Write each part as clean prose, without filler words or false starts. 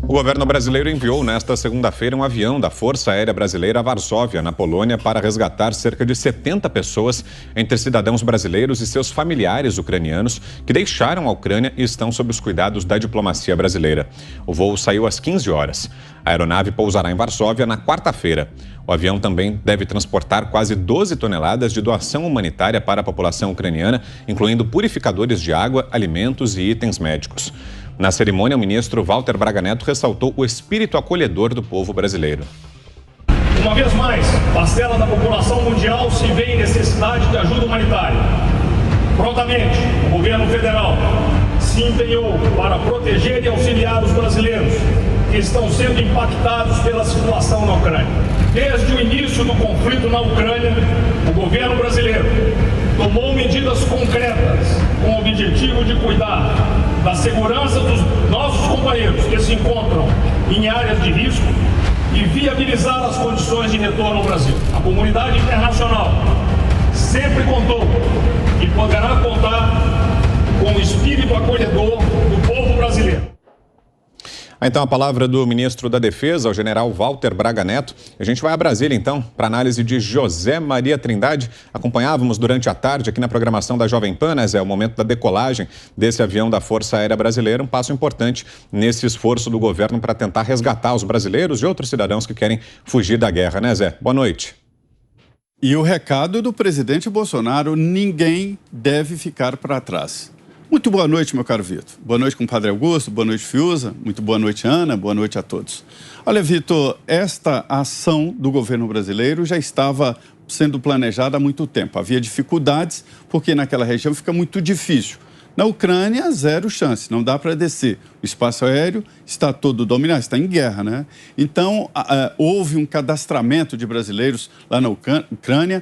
O governo brasileiro enviou nesta segunda-feira um avião da Força Aérea Brasileira a Varsóvia, na Polônia, para resgatar cerca de 70 pessoas, entre cidadãos brasileiros e seus familiares ucranianos, que deixaram a Ucrânia e estão sob os cuidados da diplomacia brasileira. O voo saiu às 15 horas. A aeronave pousará em Varsóvia na quarta-feira. O avião também deve transportar quase 12 toneladas de doação humanitária para a população ucraniana, incluindo purificadores de água, alimentos e itens médicos. Na cerimônia, o ministro Walter Braga Neto ressaltou o espírito acolhedor do povo brasileiro. Uma vez mais, parcela da população mundial se vê em necessidade de ajuda humanitária. Prontamente, o governo federal se empenhou para proteger e auxiliar os brasileiros que estão sendo impactados pela situação na Ucrânia. Desde o início do conflito na Ucrânia, o governo brasileiro tomou medidas concretas com o objetivo de cuidar da segurança dos nossos companheiros que se encontram em áreas de risco e viabilizar as condições de retorno ao Brasil. A comunidade internacional sempre contou e poderá contar com o espírito acolhedor do povo brasileiro. Então, a palavra do ministro da Defesa, o general Walter Braga Neto. A gente vai a Brasília, então, para análise de José Maria Trindade. Acompanhávamos durante a tarde aqui na programação da Jovem Pan, né, Zé, o momento da decolagem desse avião da Força Aérea Brasileira, um passo importante nesse esforço do governo para tentar resgatar os brasileiros e outros cidadãos que querem fugir da guerra, né, Zé? Boa noite. E o recado do presidente Bolsonaro: ninguém deve ficar para trás. Muito boa noite, meu caro Vitor. Boa noite, compadre Augusto. Boa noite, Fiuza. Muito boa noite, Ana. Boa noite a todos. Olha, Vitor, esta ação do governo brasileiro já estava sendo planejada há muito tempo. Havia dificuldades, porque naquela região fica muito difícil. Na Ucrânia, zero chance, não dá para descer. O espaço aéreo está todo dominado, está em guerra, né? Então, houve um cadastramento de brasileiros lá na Ucrânia.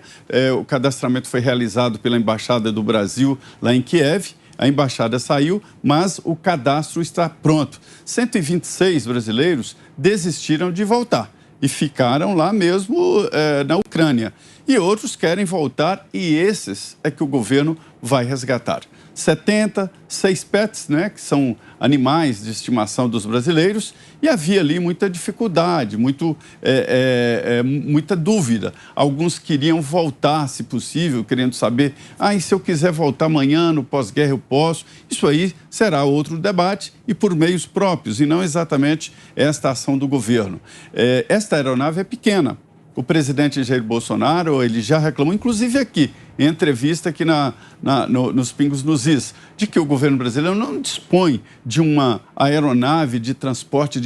O cadastramento foi realizado pela Embaixada do Brasil lá em Kiev. A embaixada saiu, mas o cadastro está pronto. 126 brasileiros desistiram de voltar e ficaram lá mesmo na Ucrânia. E outros querem voltar e esses é que o governo vai resgatar. 76 pets, né, que são animais de estimação dos brasileiros, e havia ali muita dificuldade, muita dúvida. Alguns queriam voltar, se possível, querendo saber, e se eu quiser voltar amanhã, no pós-guerra eu posso? Isso aí será outro debate e por meios próprios, e não exatamente esta ação do governo. Esta aeronave é pequena. O presidente Jair Bolsonaro, ele já reclamou, inclusive aqui, em entrevista aqui nos Pingos nos Is, de que o governo brasileiro não dispõe de uma aeronave de transporte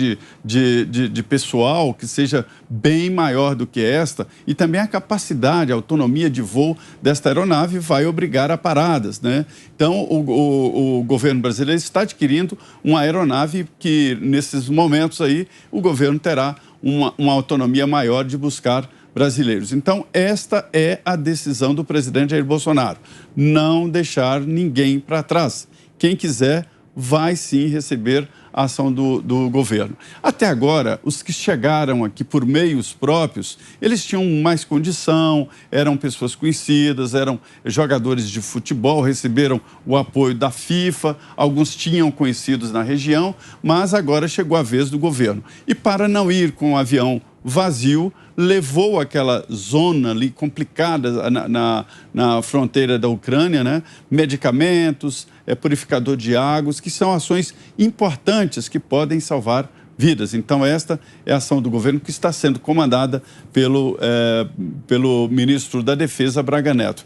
de pessoal que seja bem maior do que esta, e também a capacidade, a autonomia de voo desta aeronave vai obrigar a paradas, né? Então, o governo brasileiro está adquirindo uma aeronave que, nesses momentos aí, o governo terá uma autonomia maior de buscar brasileiros. Então, esta é a decisão do presidente Jair Bolsonaro: não deixar ninguém para trás. Quem quiser vai sim receber a ação do governo. Até agora, os que chegaram aqui por meios próprios, eles tinham mais condição, eram pessoas conhecidas, eram jogadores de futebol, receberam o apoio da FIFA, alguns tinham conhecidos na região, mas agora chegou a vez do governo. E para não ir com o avião vazio, levou aquela zona ali complicada na fronteira da Ucrânia, né? Medicamentos, purificador de águas, que são ações importantes que podem salvar vidas. Então, esta é a ação do governo que está sendo comandada pelo ministro da Defesa, Braga Neto.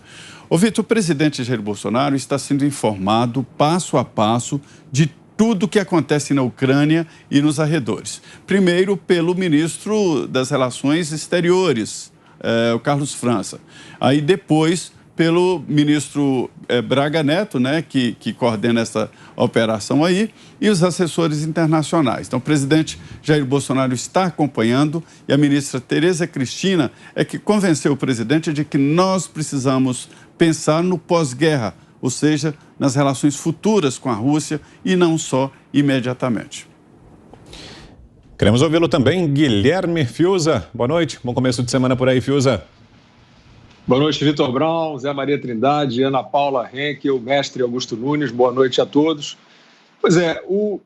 Ô, Vitor, o presidente Jair Bolsonaro está sendo informado passo a passo de tudo o que acontece na Ucrânia e nos arredores. Primeiro, pelo ministro das Relações Exteriores, o Carlos França. Aí, depois, pelo ministro Braga Neto, né, que coordena essa operação aí, e os assessores internacionais. Então, o presidente Jair Bolsonaro está acompanhando, e a ministra Tereza Cristina é que convenceu o presidente de que nós precisamos pensar no pós-guerra, ou seja, nas relações futuras com a Rússia e não só imediatamente. Queremos ouvi-lo também, Guilherme Fiuza. Boa noite, bom começo de semana por aí, Fiuza. Boa noite, Vitor Brown, Zé Maria Trindade, Ana Paula Henkel, mestre Augusto Nunes, boa noite a todos. Pois é, o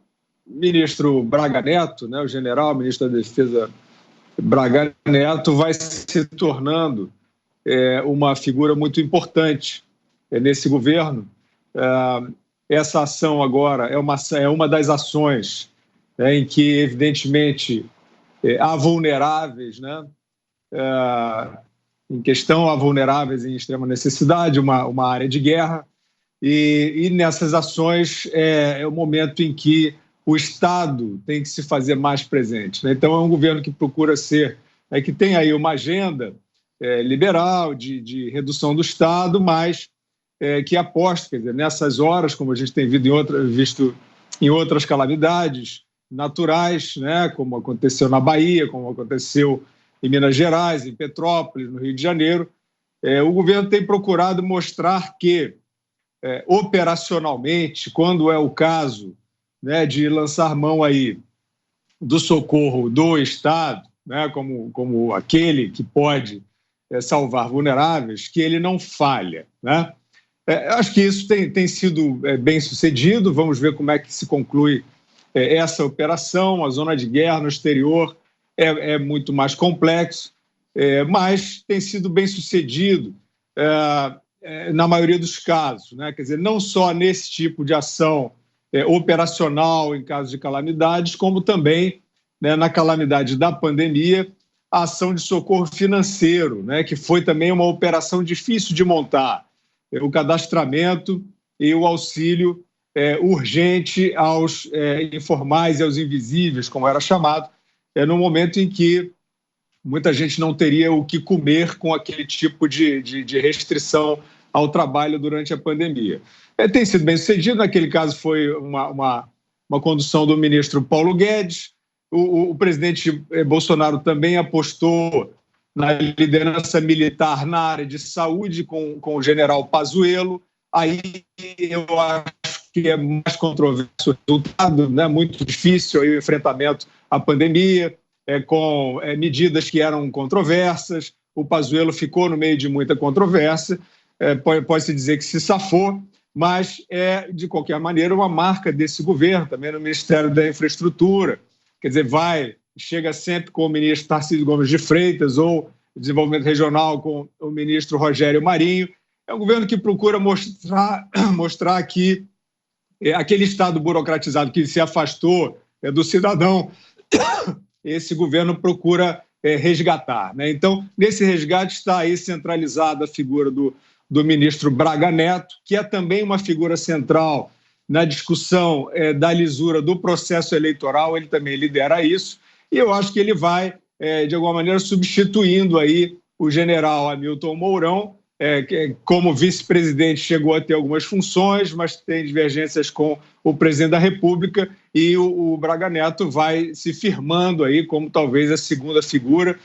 ministro Braga Neto, né, o general, ministro da Defesa Braga Neto, vai se tornando uma figura muito importante nesse governo. Essa ação agora é uma das ações em que, evidentemente, há vulneráveis, né, em questão, há vulneráveis em extrema necessidade, uma área de guerra, e nessas ações é o momento em que o Estado tem que se fazer mais presente, né? Então, é um governo que procura ser, que tem aí uma agenda liberal de redução do Estado, mas que aposta, quer dizer, nessas horas, como a gente tem visto em outras calamidades naturais, né, como aconteceu na Bahia, como aconteceu em Minas Gerais, em Petrópolis, no Rio de Janeiro, o governo tem procurado mostrar que, operacionalmente, quando é o caso, né, de lançar mão aí do socorro do Estado, né, como aquele que pode salvar vulneráveis, que ele não falha, né? Acho que isso tem sido bem sucedido. Vamos ver como é que se conclui essa operação. A zona de guerra no exterior é muito mais complexo, mas tem sido bem sucedido na maioria dos casos, né? Quer dizer, não só nesse tipo de ação operacional em caso de calamidades, como também, né, na calamidade da pandemia, a ação de socorro financeiro, né, que foi também uma operação difícil de montar. O cadastramento e o auxílio urgente aos informais e aos invisíveis, como era chamado, no momento em que muita gente não teria o que comer com aquele tipo de restrição ao trabalho durante a pandemia. Tem sido bem sucedido. Naquele caso foi uma condução do ministro Paulo Guedes. O presidente Bolsonaro também apostou na liderança militar na área de saúde com o general Pazuello. Aí eu acho que é mais controverso o resultado, né? Muito difícil aí o enfrentamento à pandemia, com medidas que eram controversas. O Pazuello ficou no meio de muita controvérsia, pode-se dizer que se safou, mas de qualquer maneira, uma marca desse governo, também no Ministério da Infraestrutura. Quer dizer, chega sempre com o ministro Tarcísio Gomes de Freitas ou Desenvolvimento Regional com o ministro Rogério Marinho. É um governo que procura mostrar que aquele Estado burocratizado que se afastou do cidadão, esse governo procura resgatar, né? Então, nesse resgate está aí centralizada a figura do ministro Braga Neto, que é também uma figura central na discussão da lisura do processo eleitoral. Ele também lidera isso, e eu acho que ele vai, de alguma maneira, substituindo aí o general Hamilton Mourão, que, como vice-presidente, chegou a ter algumas funções, mas tem divergências com o presidente da República, e o Braga Neto vai se firmando aí como talvez a segunda figura,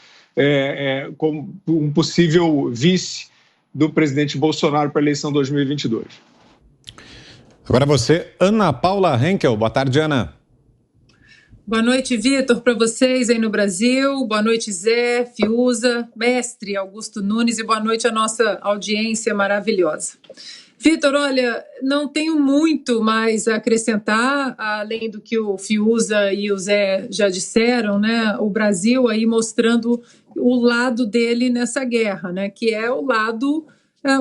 como um possível vice do presidente Bolsonaro para a eleição 2022. Agora você, Ana Paula Henkel. Boa tarde, Ana. Boa noite, Vitor, para vocês aí no Brasil. Boa noite, Zé, Fiuza, mestre Augusto Nunes, e boa noite à nossa audiência maravilhosa. Vitor, olha, não tenho muito mais a acrescentar, além do que o Fiuza e o Zé já disseram, né? O Brasil aí mostrando o lado dele nessa guerra, né? Que é o lado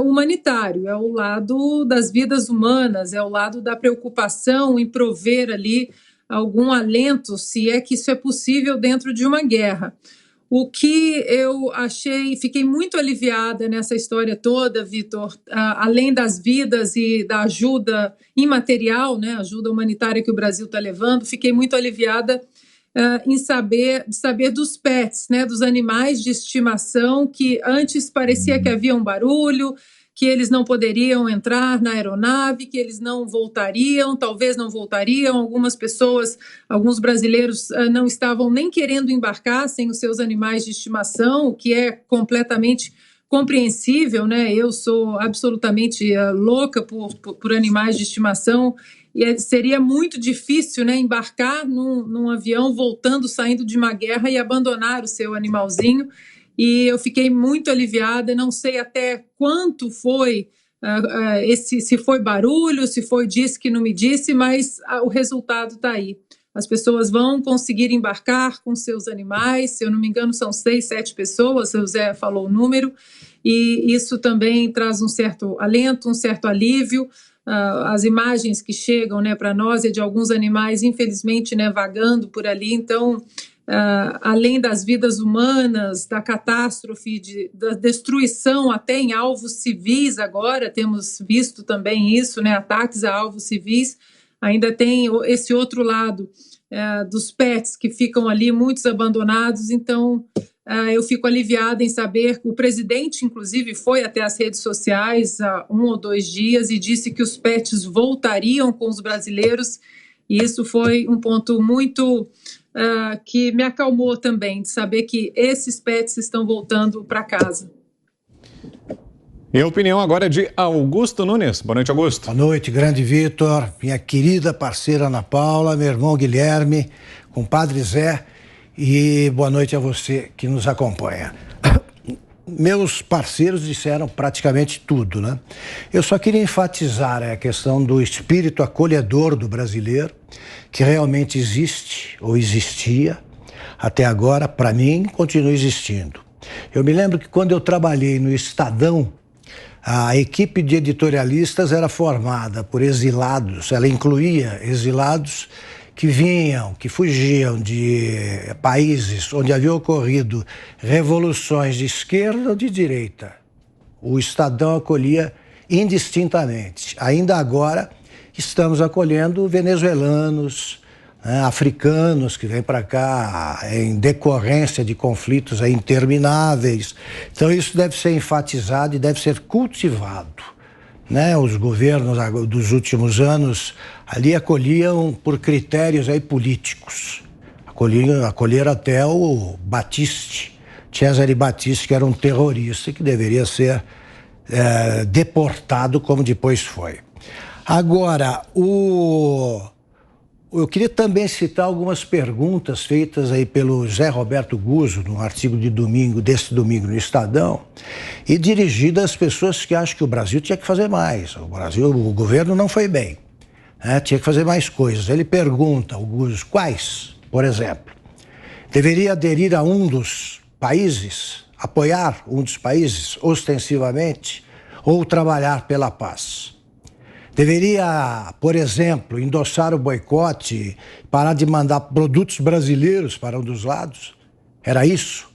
humanitário, é o lado das vidas humanas, é o lado da preocupação em prover ali algum alento, se é que isso é possível dentro de uma guerra. O que eu fiquei muito aliviada nessa história toda, Vitor, além das vidas e da ajuda imaterial, né, ajuda humanitária que o Brasil está levando, fiquei muito aliviada em saber dos pets, né, dos animais de estimação, que antes parecia que havia um barulho, que eles não poderiam entrar na aeronave, que eles não voltariam, talvez não voltariam. Algumas pessoas, alguns brasileiros não estavam nem querendo embarcar sem os seus animais de estimação, o que é completamente compreensível, né? Eu sou absolutamente louca por animais de estimação, e seria muito difícil, né, embarcar num avião saindo de uma guerra e abandonar o seu animalzinho. E eu fiquei muito aliviada. Não sei até quanto foi se foi barulho, se foi disse que não me disse, mas o resultado está aí. as pessoas vão conseguir embarcar com seus animais. Se eu não me engano, são 6, 7 pessoas, o Zé falou o número, e isso também traz um certo alento, um certo alívio. As imagens que chegam, né, para nós é de alguns animais, infelizmente, né, vagando por ali. Então, além das vidas humanas, da catástrofe, da destruição até em alvos civis agora, temos visto também isso, né, ataques a alvos civis, ainda tem esse outro lado dos pets que ficam ali, muitos abandonados. Então, eu fico aliviada em saber que o presidente, inclusive, foi até as redes sociais há 1 ou 2 dias e disse que os pets voltariam com os brasileiros, e isso foi um ponto muito que me acalmou também, de saber que esses pets estão voltando para casa. E a opinião agora é de Augusto Nunes. Boa noite, Augusto. Boa noite, grande Vitor, minha querida parceira Ana Paula, meu irmão Guilherme, compadre Zé, e boa noite a você que nos acompanha. Meus parceiros disseram praticamente tudo, né? Eu só queria enfatizar a questão do espírito acolhedor do brasileiro, que realmente existe, ou existia, até agora, para mim, continua existindo. Eu me lembro que quando eu trabalhei no Estadão, a equipe de editorialistas era formada por exilados, ela incluía exilados que fugiam de países onde havia ocorrido revoluções de esquerda ou de direita. O Estadão acolhia indistintamente. Ainda agora estamos acolhendo venezuelanos, africanos que vêm para cá em decorrência de conflitos intermináveis. Então isso deve ser enfatizado e deve ser cultivado. Os governos dos últimos anos ali acolhiam por critérios políticos. Acolheram até o Battisti, Cesare Battisti, que era um terrorista que deveria ser deportado, como depois foi. Agora, eu queria também citar algumas perguntas feitas aí pelo Zé Roberto Guzzo, num artigo desse domingo no Estadão, e dirigidas às pessoas que acham que o Brasil tinha que fazer mais. O governo não foi bem, tinha que fazer mais coisas. Ele pergunta, o Guzzo, quais, por exemplo? Deveria aderir a um dos países, apoiar um dos países ostensivamente, ou trabalhar pela paz? Deveria, por exemplo, endossar o boicote, parar de mandar produtos brasileiros para um dos lados? Era isso?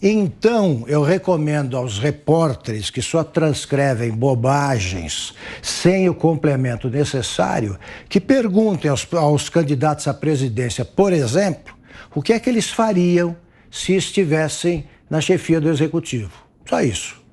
Então, eu recomendo aos repórteres que só transcrevem bobagens sem o complemento necessário, que perguntem aos candidatos à presidência, por exemplo, o que é que eles fariam se estivessem na chefia do Executivo. Só isso.